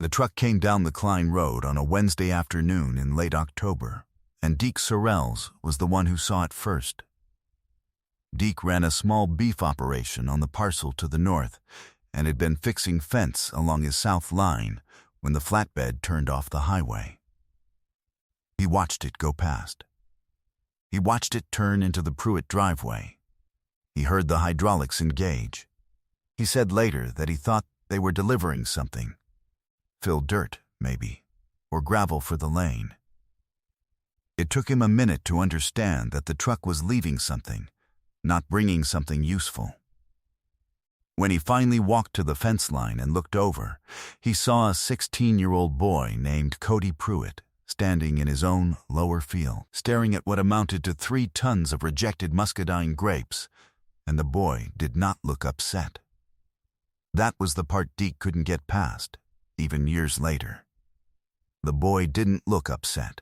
The truck came down the Klein Road on a Wednesday afternoon in late October, and Deke Sorrells was the one who saw it first. Deke ran a small beef operation on the parcel to the north and had been fixing fence along his south line when the flatbed turned off the highway. He watched it go past. He watched it turn into the Pruitt driveway. He heard the hydraulics engage. He said later that he thought they were delivering something. Fill dirt, maybe, or gravel for the lane. It took him a minute to understand that the truck was leaving something, not bringing something useful. When he finally walked to the fence line and looked over, he saw a 16-year-old boy named Cody Pruitt standing in his own lower field, staring at what amounted to 3 tons of rejected muscadine grapes, and the boy did not look upset. That was the part Deke couldn't get past, even years later. The boy didn't look upset.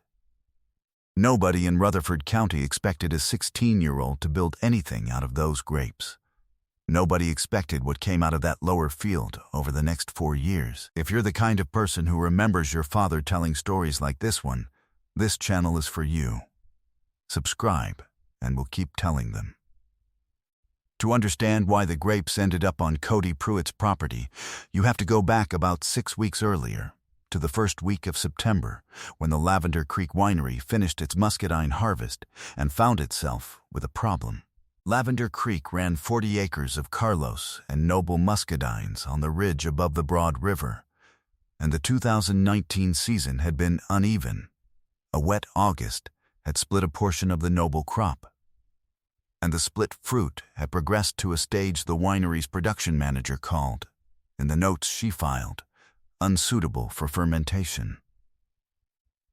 Nobody in Rutherford County expected a 16-year-old to build anything out of those grapes. Nobody expected what came out of that lower field over the next 4 years. If you're the kind of person who remembers your father telling stories like this one, this channel is for you. Subscribe, and we'll keep telling them. To understand why the grapes ended up on Cody Pruitt's property, you have to go back about 6 weeks earlier, to the first week of September, when the Lavender Creek Winery finished its muscadine harvest and found itself with a problem. Lavender Creek ran 40 acres of Carlos and Noble muscadines on the ridge above the Broad River, and the 2019 season had been uneven. A wet August had split a portion of the Noble crop, and the split fruit had progressed to a stage the winery's production manager called, in the notes she filed, unsuitable for fermentation.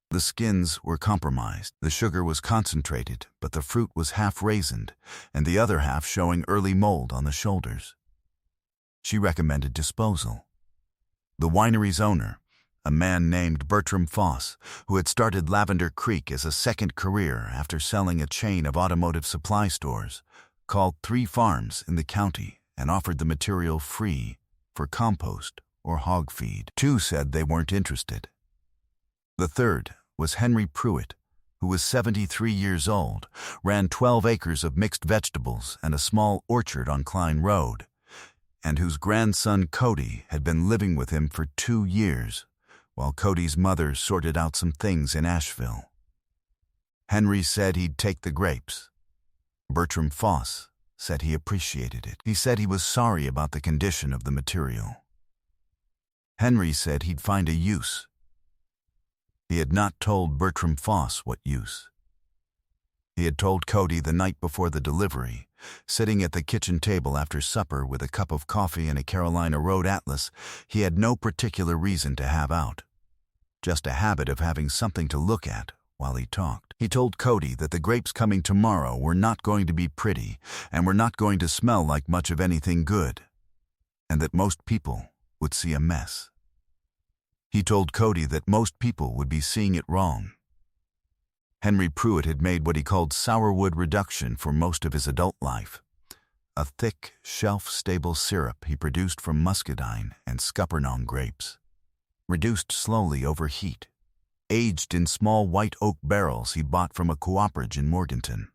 The skins were compromised, the sugar was concentrated, but the fruit was half raisined, and the other half showing early mold on the shoulders. She recommended disposal. The winery's owner, a man named Bertram Foss, who had started Lavender Creek as a second career after selling a chain of automotive supply stores, called 3 farms in the county and offered the material free for compost or hog feed. 2 said they weren't interested. The third was Henry Pruitt, who was 73 years old, ran 12 acres of mixed vegetables and a small orchard on Klein Road, and whose grandson Cody had been living with him for 2 years, while Cody's mother sorted out some things in Asheville. Henry said he'd take the grapes. Bertram Foss said he appreciated it. He said he was sorry about the condition of the material. Henry said he'd find a use. He had not told Bertram Foss what use. He had told Cody the night before the delivery, sitting at the kitchen table after supper with a cup of coffee and a Carolina Road Atlas he had no particular reason to have out, just a habit of having something to look at while he talked. He told Cody that the grapes coming tomorrow were not going to be pretty and were not going to smell like much of anything good, and that most people would see a mess. He told Cody that most people would be seeing it wrong. Henry Pruitt had made what he called sourwood reduction for most of his adult life, a thick, shelf-stable syrup he produced from muscadine and scuppernong grapes, reduced slowly over heat, aged in small white oak barrels he bought from a cooperage in Morganton.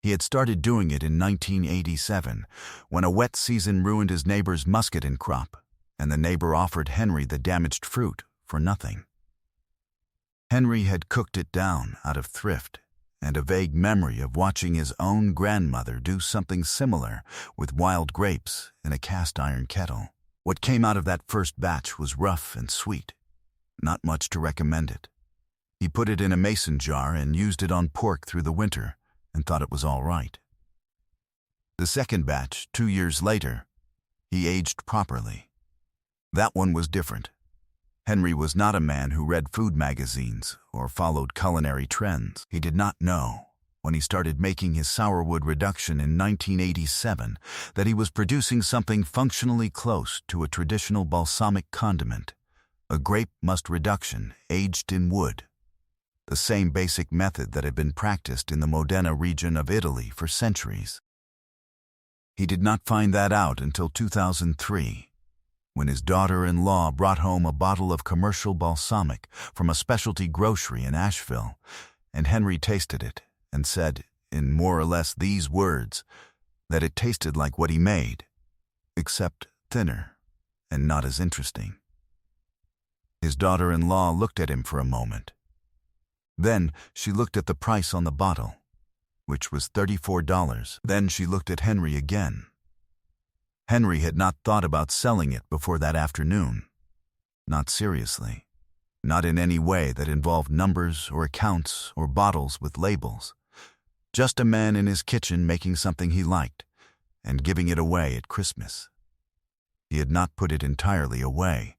He had started doing it in 1987, when a wet season ruined his neighbor's muscadine crop, and the neighbor offered Henry the damaged fruit for nothing. Henry had cooked it down out of thrift and a vague memory of watching his own grandmother do something similar with wild grapes in a cast-iron kettle. What came out of that first batch was rough and sweet, not much to recommend it. He put it in a mason jar and used it on pork through the winter and thought it was all right. The second batch, 2 years later, he aged properly. That one was different. Henry was not a man who read food magazines or followed culinary trends. He did not know, when he started making his sourwood reduction in 1987, that he was producing something functionally close to a traditional balsamic condiment, a grape must reduction aged in wood, the same basic method that had been practiced in the Modena region of Italy for centuries. He did not find that out until 2003. when his daughter-in-law brought home a bottle of commercial balsamic from a specialty grocery in Asheville, and Henry tasted it and said, in more or less these words, that it tasted like what he made, except thinner and not as interesting. His daughter-in-law looked at him for a moment. Then she looked at the price on the bottle, which was $34. Then she looked at Henry again. Henry had not thought about selling it before that afternoon. Not seriously. Not in any way that involved numbers or accounts or bottles with labels. Just a man in his kitchen making something he liked and giving it away at Christmas. He had not put it entirely away.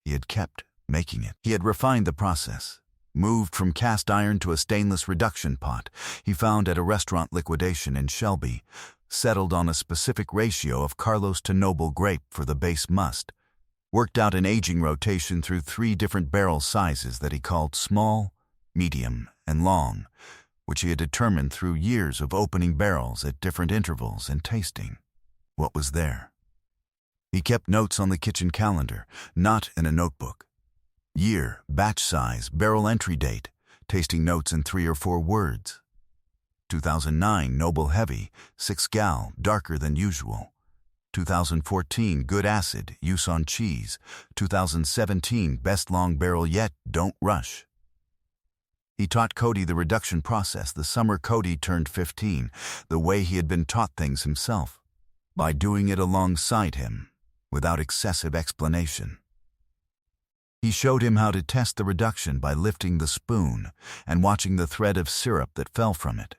He had kept making it. He had refined the process, moved from cast iron to a stainless reduction pot he found at a restaurant liquidation in Shelby, settled on a specific ratio of Carlos to Noble grape for the base must, worked out an aging rotation through 3 different barrel sizes that he called small, medium, and long, which he had determined through years of opening barrels at different intervals and tasting what was there. He kept notes on the kitchen calendar, not in a notebook. Year, batch size, barrel entry date, tasting notes in 3 or 4 words. 2009 Noble Heavy, 6 gal, darker than usual. 2014 Good Acid, use on cheese. 2017 Best long barrel yet, don't rush. He taught Cody the reduction process the summer Cody turned 15, the way he had been taught things himself, by doing it alongside him, without excessive explanation. He showed him how to test the reduction by lifting the spoon and watching the thread of syrup that fell from it.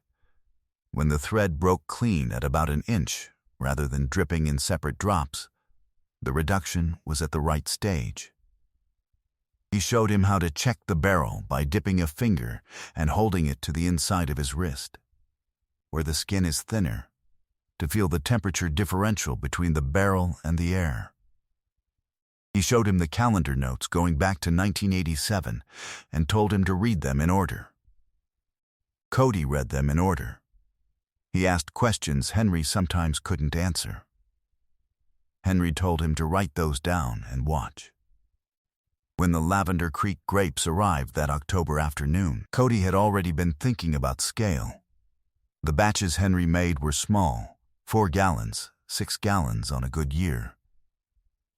When the thread broke clean at about an inch, rather than dripping in separate drops, the reduction was at the right stage. He showed him how to check the barrel by dipping a finger and holding it to the inside of his wrist, where the skin is thinner, to feel the temperature differential between the barrel and the air. He showed him the calendar notes going back to 1987 and told him to read them in order. Cody read them in order. He asked questions Henry sometimes couldn't answer. Henry told him to write those down and watch. When the Lavender Creek grapes arrived that October afternoon, Cody had already been thinking about scale. The batches Henry made were small, 4 gallons, 6 gallons on a good year.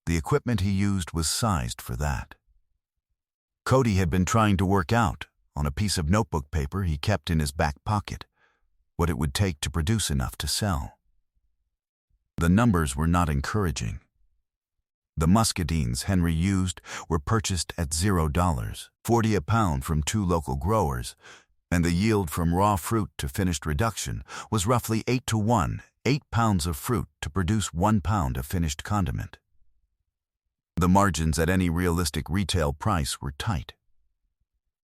The equipment he used was sized for that. Cody had been trying to work out, on a piece of notebook paper he kept in his back pocket, what it would take to produce enough to sell. The numbers were not encouraging. The muscadines Henry used were purchased at $0, 40 a pound from 2 local growers, and the yield from raw fruit to finished reduction was roughly 8 to 1, 8 pounds of fruit to produce 1 pound of finished condiment. The margins at any realistic retail price were tight.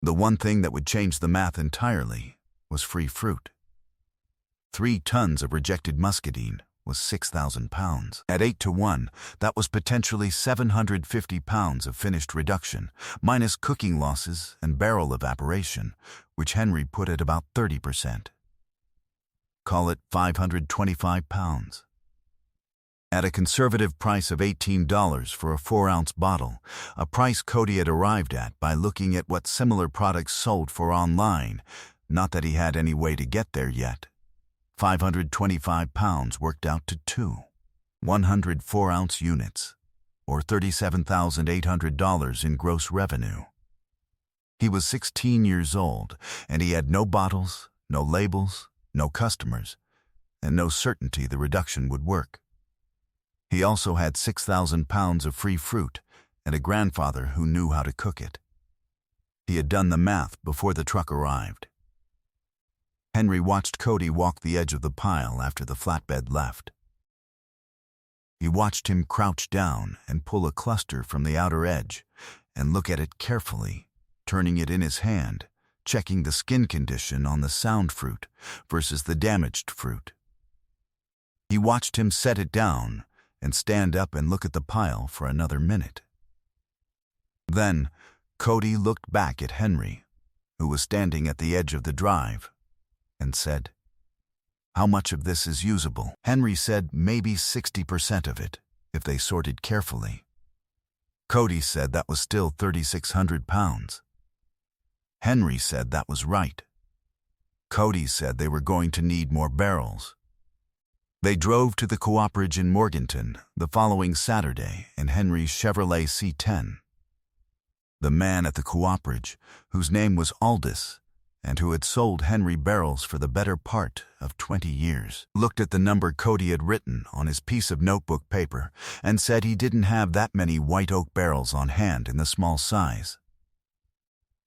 The one thing that would change the math entirely was free fruit. 3 tons of rejected muscadine was 6,000 pounds. At 8 to 1, that was potentially 750 pounds of finished reduction, minus cooking losses and barrel evaporation, which Henry put at about 30%. Call it 525 pounds. At a conservative price of $18 for a 4-ounce bottle, a price Cody had arrived at by looking at what similar products sold for online, not that he had any way to get there yet. 525 pounds worked out to 2 104-ounce units, or $37,800 in gross revenue. He was 16 years old, and he had no bottles, no labels, no customers, and no certainty the reduction would work. He also had 6,000 pounds of free fruit and a grandfather who knew how to cook it. He had done the math before the truck arrived. Henry watched Cody walk the edge of the pile after the flatbed left. He watched him crouch down and pull a cluster from the outer edge and look at it carefully, turning it in his hand, checking the skin condition on the sound fruit versus the damaged fruit. He watched him set it down and stand up and look at the pile for another minute. Then Cody looked back at Henry, who was standing at the edge of the drive, and said, "How much of this is usable?" Henry said maybe 60% of it, if they sorted carefully. Cody said that was still 3,600 pounds. Henry said that was right. Cody said they were going to need more barrels. They drove to the cooperage in Morganton the following Saturday in Henry's Chevrolet C10. The man at the cooperage, whose name was Aldous, and who had sold Henry barrels for the better part of 20 years, looked at the number Cody had written on his piece of notebook paper and said he didn't have that many white oak barrels on hand in the small size.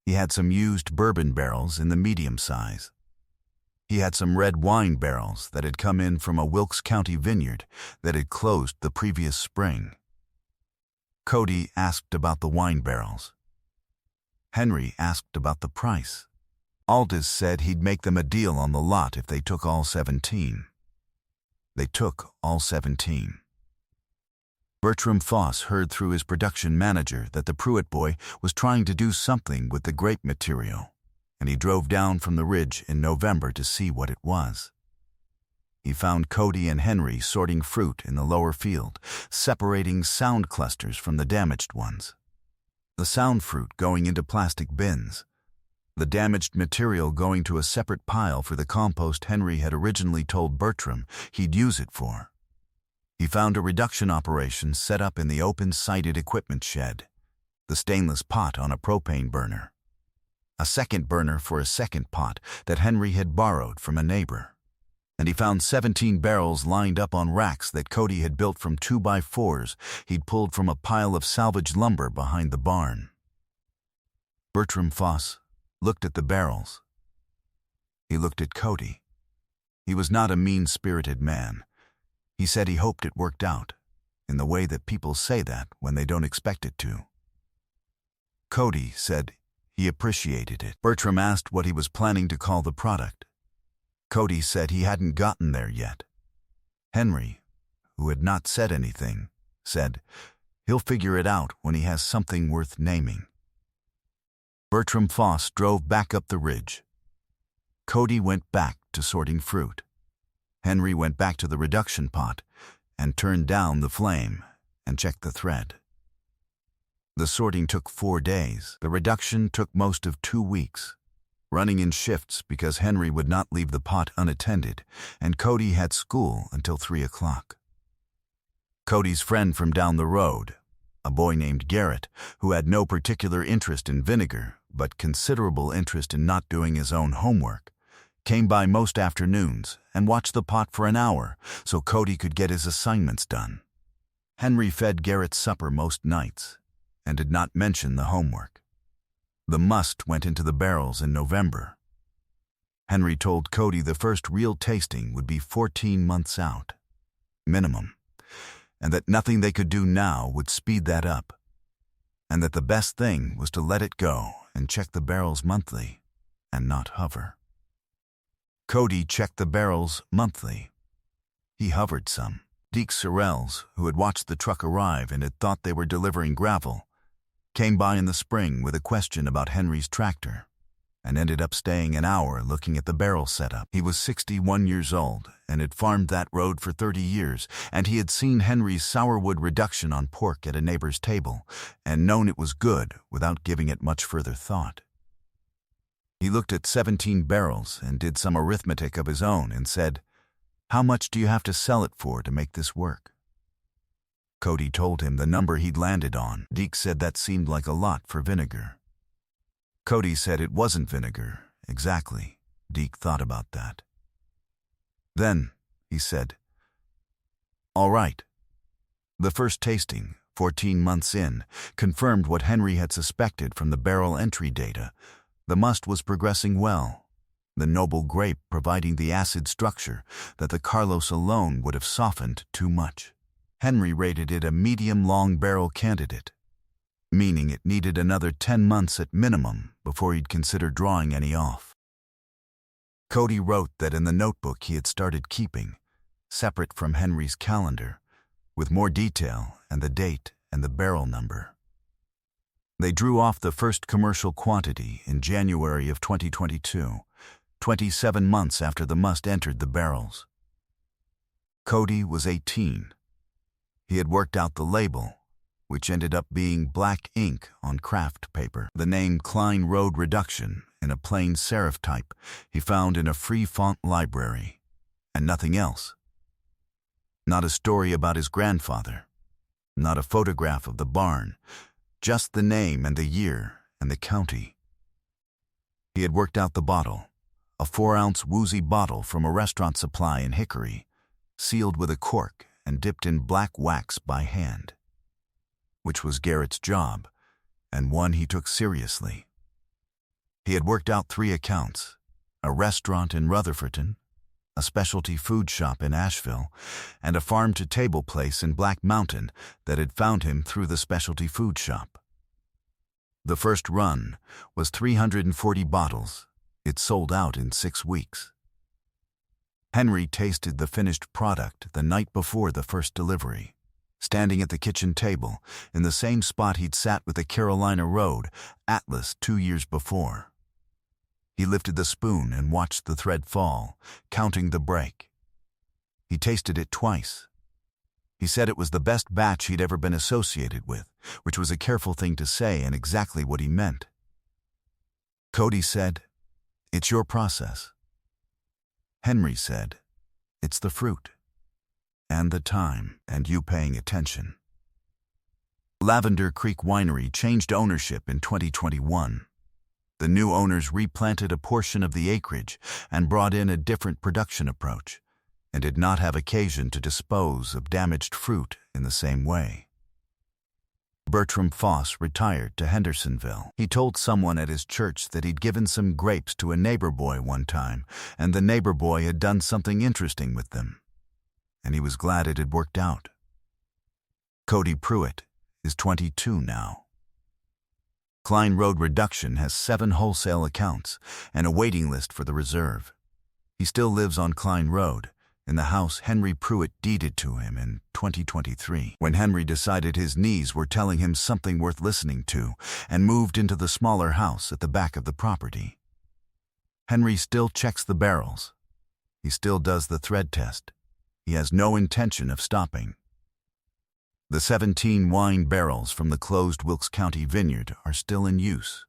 He had some used bourbon barrels in the medium size. He had some red wine barrels that had come in from a Wilkes County vineyard that had closed the previous spring. Cody asked about the wine barrels. Henry asked about the price. Aldous said he'd make them a deal on the lot if they took all 17. They took all 17. Bertram Foss heard through his production manager that the Pruitt boy was trying to do something with the grape material, and he drove down from the ridge in November to see what it was. He found Cody and Henry sorting fruit in the lower field, separating sound clusters from the damaged ones. The sound fruit going into plastic bins, the damaged material going to a separate pile for the compost Henry had originally told Bertram he'd use it for. He found a reduction operation set up in the open-sided equipment shed, the stainless pot on a propane burner, a second burner for a second pot that Henry had borrowed from a neighbor, and he found 17 barrels lined up on racks that Cody had built from 2x4s he'd pulled from a pile of salvaged lumber behind the barn. Bertram Foss looked at the barrels. He looked at Cody. He was not a mean-spirited man. He said he hoped it worked out, in the way that people say that when they don't expect it to. Cody said he appreciated it. Bertram asked what he was planning to call the product. Cody said he hadn't gotten there yet. Henry, who had not said anything, said he'll figure it out when he has something worth naming. Bertram Foss drove back up the ridge. Cody went back to sorting fruit. Henry went back to the reduction pot and turned down the flame and checked the thread. The sorting took 4 days. The reduction took most of 2 weeks, running in shifts because Henry would not leave the pot unattended, and Cody had school until 3 o'clock. Cody's friend from down the road, a boy named Garrett, who had no particular interest in vinegar, but considerable interest in not doing his own homework, came by most afternoons and watched the pot for an hour so Cody could get his assignments done. Henry fed Garrett supper most nights and did not mention the homework. The must went into the barrels in November. Henry told Cody the first real tasting would be 14 months out, minimum, and that nothing they could do now would speed that up, and that the best thing was to let it go and check the barrels monthly and not hover. Cody checked the barrels monthly. He hovered some. Deke Sorrells, who had watched the truck arrive and had thought they were delivering gravel, came by in the spring with a question about Henry's tractor and ended up staying an hour looking at the barrel setup. He was 61 years old and had farmed that road for 30 years, and he had seen Henry's sourwood reduction on pork at a neighbor's table and known it was good without giving it much further thought. He looked at 17 barrels and did some arithmetic of his own and said, "How much do you have to sell it for to make this work?" Cody told him the number he'd landed on. Deke said that seemed like a lot for vinegar. Cody said it wasn't vinegar, exactly. Deke thought about that. Then, he said, "All right." The first tasting, 14 months in, confirmed what Henry had suspected from the barrel entry data. The must was progressing well, the noble grape providing the acid structure that the Carlos alone would have softened too much. Henry rated it a medium-long barrel candidate, meaning it needed another 10 months at minimum before he'd consider drawing any off. Cody wrote that in the notebook he had started keeping, separate from Henry's calendar, with more detail and the date and the barrel number. They drew off the first commercial quantity in January of 2022, 27 months after the must entered the barrels. Cody was 18. He had worked out the label, which ended up being black ink on craft paper. The name Klein Road Reduction in a plain serif type he found in a free font library, and nothing else. Not a story about his grandfather, not a photograph of the barn, just the name and the year and the county. He had worked out the bottle, a 4-ounce woozy bottle from a restaurant supply in Hickory, sealed with a cork and dipped in black wax by hand, which was Garrett's job, and one he took seriously. He had worked out 3 accounts, a restaurant in Rutherfordton, a specialty food shop in Asheville, and a farm-to-table place in Black Mountain that had found him through the specialty food shop. The first run was 340 bottles. It sold out in 6 weeks. Henry tasted the finished product the night before the first delivery, standing at the kitchen table in the same spot he'd sat with the Carolina Road Atlas 2 years before. He lifted the spoon and watched the thread fall, counting the break. He tasted it twice. He said it was the best batch he'd ever been associated with, which was a careful thing to say and exactly what he meant. Cody said, "It's your process." Henry said, "It's the fruit, and the time, and you paying attention." Lavender Creek Winery changed ownership in 2021. The new owners replanted a portion of the acreage and brought in a different production approach, and did not have occasion to dispose of damaged fruit in the same way. Bertram Foss retired to Hendersonville. He told someone at his church that he'd given some grapes to a neighbor boy one time, and the neighbor boy had done something interesting with them, and he was glad it had worked out. Cody Pruitt is 22 now. Klein Road Reduction has 7 wholesale accounts and a waiting list for the reserve. He still lives on Klein Road, in the house Henry Pruitt deeded to him in 2023, when Henry decided his knees were telling him something worth listening to and moved into the smaller house at the back of the property. Henry still checks the barrels. He still does the thread test. He has no intention of stopping. The 17 wine barrels from the closed Wilkes County Vineyard are still in use.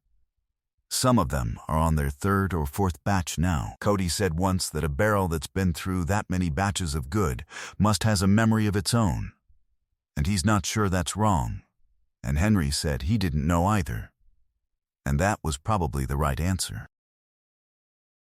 Some of them are on their 3rd or 4th batch now. Cody said once that a barrel that's been through that many batches of good must has a memory of its own, and he's not sure that's wrong. And Henry said he didn't know either, and that was probably the right answer.